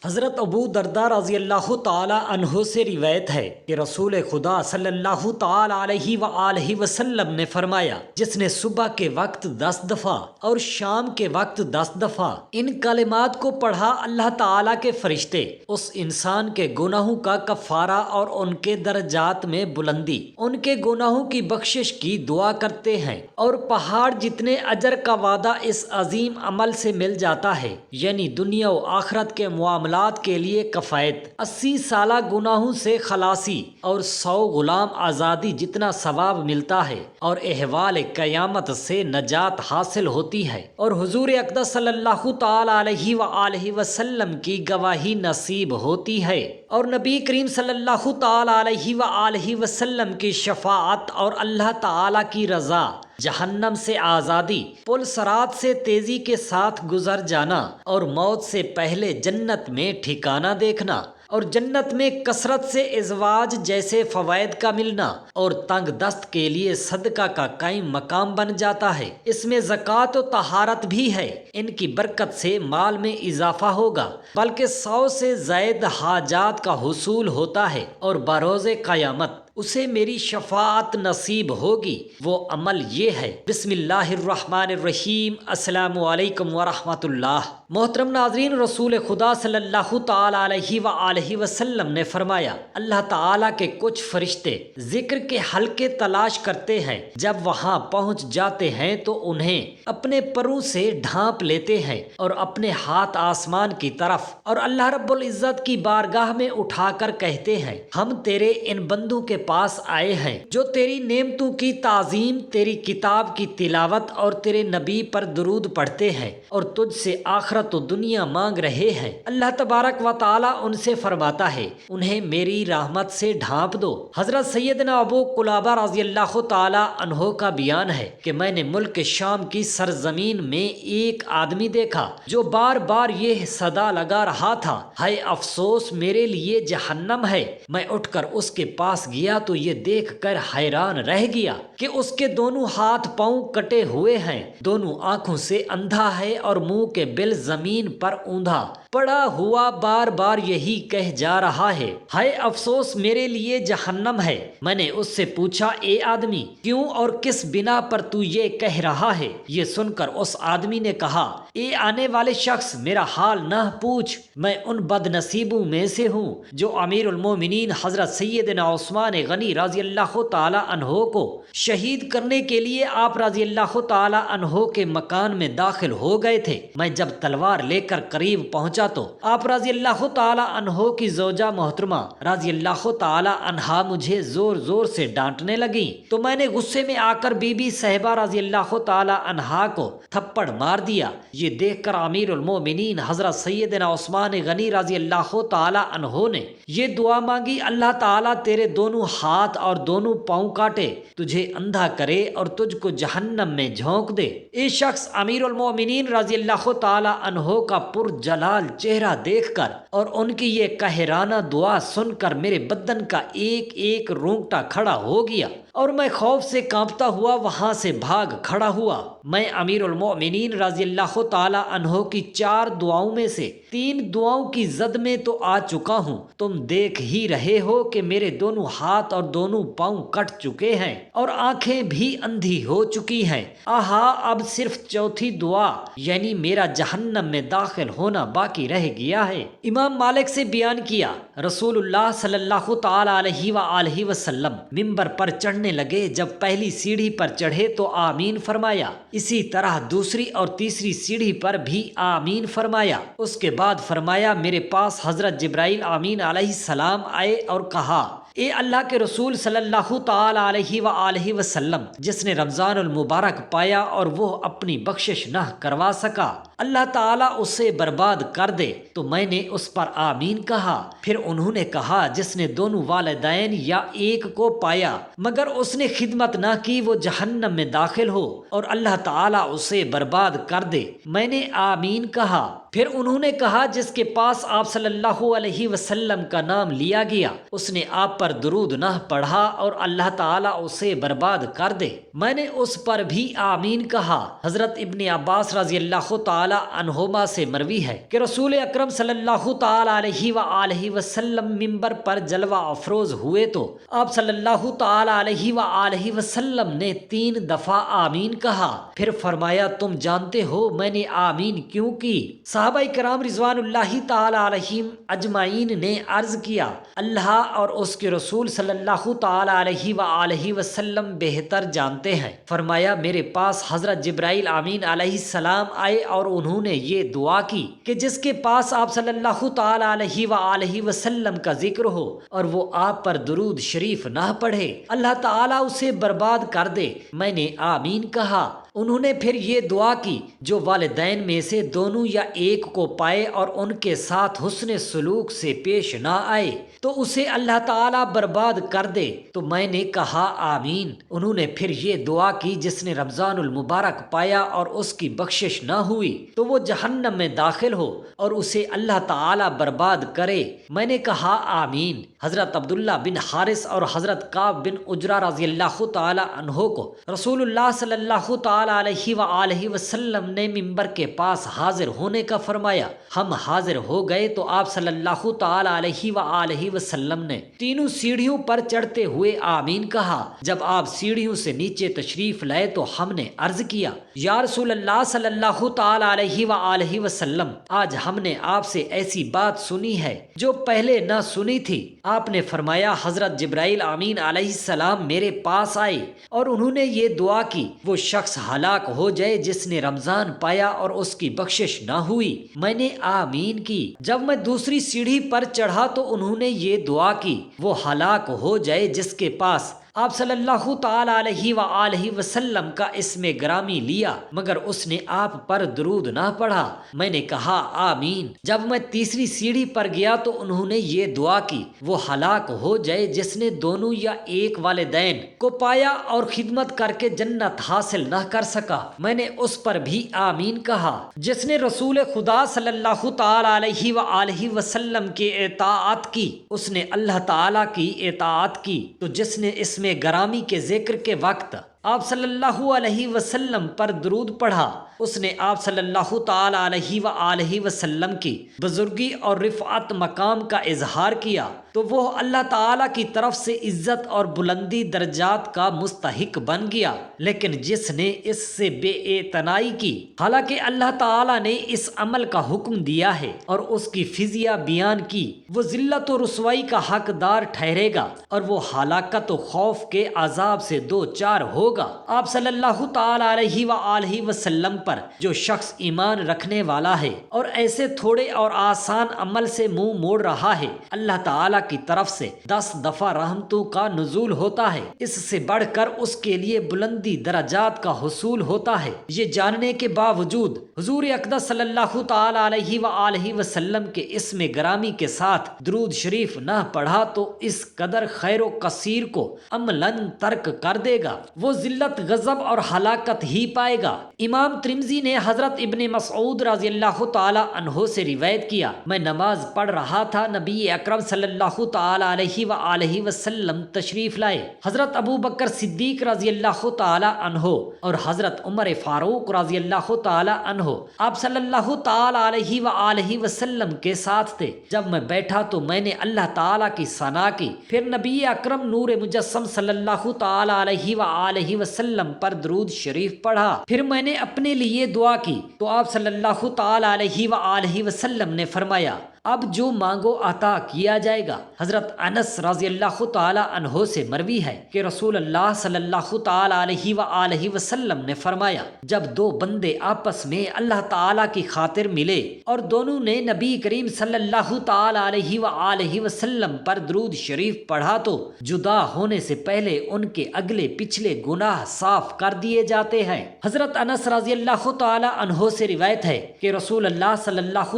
حضرت ابو درداء رضی اللہ تعالی عنہ سے روایت ہے کہ رسول خدا صلی اللہ تعالی علیہ وآلہ وسلم نے فرمایا، جس نے صبح کے وقت 10 دفعہ اور شام کے وقت 10 دفعہ ان کلمات کو پڑھا، اللہ تعالی کے فرشتے اس انسان کے گناہوں کا کفارہ اور ان کے درجات میں بلندی، ان کے گناہوں کی بخشش کی دعا کرتے ہیں، اور پہاڑ جتنے اجر کا وعدہ اس عظیم عمل سے مل جاتا ہے، یعنی دنیا و آخرت کے معاملات کے لیے کفایت، 80 سالہ گناہوں سے خلاصی اور 100 غلام آزادی جتنا ثواب ملتا ہے، اور احوال قیامت سے نجات حاصل ہوتی ہے، اور حضور اقدس صلی اللہ تعالی علیہ وآلہ وسلم کی گواہی نصیب ہوتی ہے، اور نبی کریم صلی اللہ تعالی علیہ وآلہ وسلم کی شفاعت اور اللہ تعالی کی رضا، جہنم سے آزادی، پل صراط سے تیزی کے ساتھ گزر جانا، اور موت سے پہلے جنت میں ٹھکانہ دیکھنا، اور جنت میں کثرت سے ازواج جیسے فوائد کا ملنا، اور تنگ دست کے لیے صدقہ کا قائم مقام بن جاتا ہے۔ اس میں زکوٰۃ و طہارت بھی ہے، ان کی برکت سے مال میں اضافہ ہوگا، بلکہ 100 سے زائد حاجات کا حصول ہوتا ہے، اور بروز قیامت اسے میری شفاعت نصیب ہوگی۔ وہ عمل یہ ہے۔ بسم اللہ الرحمن الرحیم۔ السلام علیکم ورحمۃ اللہ۔ محترم ناظرین، رسول خدا صلی اللہ تعالی علیہ وآلہ وسلم نے فرمایا، اللہ تعالیٰ کے کچھ فرشتے ذکر کے حلقے تلاش کرتے ہیں، جب وہاں پہنچ جاتے ہیں تو انہیں اپنے پروں سے ڈھانپ لیتے ہیں، اور اپنے ہاتھ آسمان کی طرف اور اللہ رب العزت کی بارگاہ میں اٹھا کر کہتے ہیں، ہم تیرے ان بندوں کے پاس آئے ہیں جو تیری نعمتوں کی تعظیم، تیری کتاب کی تلاوت اور تیرے نبی پر درود پڑھتے ہیں، اور تجھ سے آخرت و دنیا مانگ رہے ہیں۔ اللہ تبارک و تعالیٰ ان سے فرماتا ہے، انہیں میری رحمت سے ڈھانپ دو۔ حضرت سیدنا ابو قلابہ رضی اللہ تعالی عنہ کا بیان ہے کہ میں نے ملک شام کی سرزمین میں ایک آدمی دیکھا جو بار بار یہ صدا لگا رہا تھا، ہائے افسوس میرے لیے جہنم ہے۔ میں اٹھ کر اس کے پاس گیا تو یہ دیکھ کر حیران رہ گیا کہ اس کے دونوں ہاتھ پاؤں کٹے ہوئے ہیں، دونوں آنکھوں سے اندھا ہے، اور منہ کے بل زمین پر اوندھا پڑا ہوا بار بار یہی کہہ جا رہا ہے، ہائے افسوس میرے لیے جہنم ہے۔ میں نے اس سے پوچھا، اے آدمی، کیوں اور کس بنا پر تو یہ کہہ رہا ہے؟ یہ سن کر اس آدمی نے کہا، اے آنے والے شخص، میرا حال نہ پوچھ، میں ان بد نصیبوں میں سے ہوں جو امیر المومنین حضرت سیدنا عثمان غنی رضی اللہ تعالی عنہ کو شہید کرنے کے لیے آپ رضی اللہ تعالی عنہ کے مکان میں داخل ہو گئے تھے۔ میں جب تلوار لے کر قریب پہنچا تو آپ رضی اللہ تعالی عنہ کی زوجہ محترمہ رضی اللہ تعالی عنہا مجھے زور زور سے ڈانٹنے لگیں، تو میں نے غصے میں آ کر بی بی صاحبہ رضی اللہ تعالی عنہا کو تھپڑ مار دیا۔ یہ دیکھ کر امیر المومنین حضرت سیدنا عثمان غنی رضی اللہ تعالی عنہ نے یہ دعا مانگی، اللہ تعالیٰ تیرے دونوں ہاتھ اور دونوں پاؤں کاٹے، تجھے اندھا کرے اور تجھ کو جہنم میں جھونک دے۔ یہ شخص امیر المومنین رضی اللہ تعالی عنہ کا پر جلال چہرہ دیکھ کر اور ان کی یہ قاہرانہ دعا سن کر میرے بدن کا ایک ایک رونگٹا کھڑا ہو گیا، اور میں خوف سے کانپتا ہوا وہاں سے بھاگ کھڑا ہوا۔ میں امیر المومنین رضی اللہ تعالی عنہ کی 4 دعاؤں میں سے 3 دعاؤں کی زد میں تو آ چکا ہوں، تم دیکھ ہی رہے ہو کہ میرے دونوں ہاتھ اور دونوں پاؤں کٹ چکے ہیں، اور آنکھیں بھی اندھی ہو چکی ہیں۔ آہا، اب صرف چوتھی دعا یعنی میرا جہنم میں داخل ہونا باقی رہ گیا ہے۔ امام مالک سے بیان کیا، رسول اللہ صلی اللہ تعالی علیہ وآلہ وسلم ممبر پر چڑھنے لگے، جب پہلی سیڑھی پر چڑھے تو آمین فرمایا، اسی طرح دوسری اور تیسری سیڑھی پر بھی آمین فرمایا۔ اس کے بعد فرمایا، میرے پاس حضرت جبرائیل امین علیہ السلام آئے اور کہا، اے اللہ کے رسول صلی اللہ تعالی علیہ وآلہ وسلم، جس نے رمضان المبارک پایا اور وہ اپنی بخشش نہ کروا سکا، اللہ تعالیٰ اسے برباد کر دے۔ تو میں نے اس پر آمین کہا۔ پھر انہوں نے کہا، جس نے دونوں والدین یا ایک کو پایا مگر اس نے خدمت نہ کی، وہ جہنم میں داخل ہو اور اللہ تعالیٰ اسے برباد کر دے۔ میں نے آمین کہا۔ پھر انہوں نے کہا، جس کے پاس آپ صلی اللہ علیہ وسلم کا نام لیا گیا، اس نے آپ پر درود نہ پڑھا اور اللہ تعالیٰ اسے برباد کر دے۔ میں نے اس پر بھی آمین کہا۔ حضرت ابن عباس رضی اللہ تعالی تعالی عنہما سے مروی ہے کہ رسول اکرم صلی اللہ تعالی علیہ وآلہ وسلم ممبر پر جلوہ افروز ہوئے تو آپ صلی اللہ تعالی علیہ وآلہ وسلم نے 3 دفعہ آمین کہا، پھر فرمایا تم جانتے ہو میں نے آمین کیوں کی؟ صحابہ کرام رضوان اللہ تعالی علیہم اجمعین نے عرض کیا اللہ اور اس کے رسول صلی اللہ تعالی علیہ وآلہ وسلم بہتر جانتے ہیں۔ فرمایا میرے پاس حضرت جبرائیل امین علیہ السلام آئے اور انہوں نے یہ دعا کی کہ جس کے پاس آپ صلی اللہ تعالی علیہ وآلہ وسلم کا ذکر ہو اور وہ آپ پر درود شریف نہ پڑھے اللہ تعالیٰ اسے برباد کر دے۔ میں نے آمین کہا۔ انہوں نے پھر یہ دعا کی جو والدین میں سے دونوں یا ایک کو پائے اور ان کے ساتھ حسن سلوک سے پیش نہ آئے تو اسے اللہ تعالیٰ برباد کر دے، تو میں نے کہا آمین۔ انہوں نے پھر یہ دعا کی جس نے رمضان المبارک پایا اور اس کی بخشش نہ ہوئی تو وہ جہنم میں داخل ہو اور اسے اللہ تعالیٰ برباد کرے۔ میں نے کہا آمین۔ حضرت عبداللہ بن حارث اور حضرت کعب بن عجرہ رضی اللہ تعالی عنہ کو رسول اللہ صلی اللہ تعالی علیہ وآلہ وسلم نے ممبر کے پاس حاضر ہونے کا فرمایا۔ ہم حاضر ہو گئے تو آپ صلی اللہ تعالی علیہ وآلہ وسلم نے تینوں سیڑھیوں پر چڑھتے ہوئے آمین کہا۔ جب آپ سیڑھیوں سے نیچے تشریف لائے تو ہم نے عرض کیا یا رسول اللہ صلی اللہ تعالی علیہ وآلہ وسلم، آج ہم نے آپ سے ایسی بات سنی ہے جو پہلے نہ سنی تھی۔ آپ نے فرمایا حضرت جبرائیل امین علیہ السلام میرے پاس آئے اور انہوں نے یہ دعا کی وہ شخص ہلاک ہو جائے جس نے رمضان پایا اور اس کی بخشش نہ ہوئی۔ میں نے آمین کی۔ جب میں دوسری سیڑھی پر چڑھا تو انہوں نے یہ دعا کی وہ ہلاک ہو جائے جس کے پاس آپ صلی اللہ تعالی علیہ وآلہ وسلم کا اسم گرامی لیا مگر اس نے آپ پر درود نہ پڑھا۔ میں نے کہا آمین۔ جب میں تیسری سیڑھی پر گیا تو انہوں نے یہ دعا کی وہ ہلاک ہو جائے جس نے دونوں یا ایک والدین کو پایا اور خدمت کر کے جنت حاصل نہ کر سکا۔ میں نے اس پر بھی آمین کہا۔ جس نے رسول خدا صلی اللہ تعالی علیہ وآلہ وسلم کی اطاعت کی اس نے اللہ تعالی کی اطاعت کی، تو جس نے اسم گرامی کے ذکر کے وقت آپ صلی اللہ علیہ وسلم پر درود پڑھا اس نے آپ صلی اللہ تعالی علیہ وآلہ وسلم کی بزرگی اور رفعت مقام کا اظہار کیا تو وہ اللہ تعالیٰ کی طرف سے عزت اور بلندی درجات کا مستحق بن گیا۔ لیکن جس نے اس سے بے اعتنائی کی حالانکہ اللہ تعالیٰ نے اس عمل کا حکم دیا ہے اور اس کی فضیلت بیان کی، وہ ذلت و رسوائی کا حقدار ٹھہرے گا اور وہ ہلاکت و خوف کے عذاب سے دو چار ہوگا۔ آپ صلی اللہ تعالی علیہ وآلہ وسلم پر جو شخص ایمان رکھنے والا ہے اور ایسے تھوڑے اور آسان عمل سے منہ موڑ رہا ہے اللہ تعالیٰ کی طرف سے 10 دفعہ رحمتوں کا نزول ہوتا ہے، اس سے بڑھ کر اس کے لیے بلندی درجات کا حصول ہوتا ہے۔ یہ جاننے کے باوجود حضور اقدس صلی اللہ تعالی علیہ وآلہ وسلم کے اسم گرامی کے ساتھ درود شریف نہ پڑھا تو اس قدر خیر و کثیر کو عملاً ترک کر دے گا، وہ ذلت غضب اور ہلاکت ہی پائے گا۔ امام ترمذی نے حضرت ابن مسعود رضی اللہ تعالی عنہ سے روایت کیا میں نماز پڑھ رہا تھا، نبی اکرم صلی اللہ تعالی علیہ وآلہ وسلم تشریف لائے، حضرت ابو بکر صدیق رضی اللہ تعالی عنہ اور حضرت عمر فاروق رضی اللہ تعالی عنہ آپ صلی اللہ تعالی علیہ وآلہ وسلم کے ساتھ تھے۔ جب میں بیٹھا تو میں نے اللہ تعالی کی ثنا کی، پھر نبی اکرم نور مجسم صلی اللہ تعالی علیہ وآلہ وسلم پر درود شریف پڑھا، پھر میں نے اپنے لیے دعا کی تو آپ صلی اللہ تعالی علیہ وآلہ وسلم نے فرمایا اب جو مانگو عطا کیا جائے گا۔ حضرت انس رضی اللہ تعالی عنہ سے مروی ہے کہ رسول اللہ صلی اللہ تعالی علیہ وآلہ وسلم نے فرمایا جب دو بندے آپس میں اللہ تعالی کی خاطر ملے اور دونوں نے نبی کریم صلی اللہ تعالی علیہ وآلہ وسلم پر درود شریف پڑھا تو جدا ہونے سے پہلے ان کے اگلے پچھلے گناہ صاف کر دیے جاتے ہیں۔ حضرت انس رضی اللہ تعالی عنہ سے روایت ہے کہ رسول اللہ صلی اللہ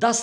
10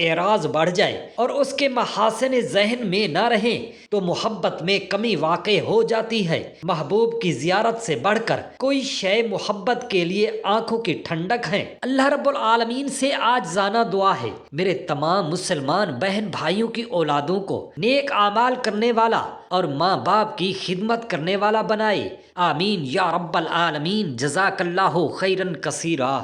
اعراض بڑھ جائے اور اس کے محاسن ذہن میں نہ رہیں تو محبت میں کمی واقع ہو جاتی ہے۔ محبوب کی زیارت سے بڑھ کر کوئی شے محبت کے لیے آنکھوں کی ٹھنڈک ہے۔ اللہ رب العالمین سے عاجزانہ دعا ہے میرے تمام مسلمان بہن بھائیوں کی اولادوں کو نیک اعمال کرنے والا اور ماں باپ کی خدمت کرنے والا بنائے، آمین یا رب العالمین۔ جزاک اللہ خیرا کثیرا۔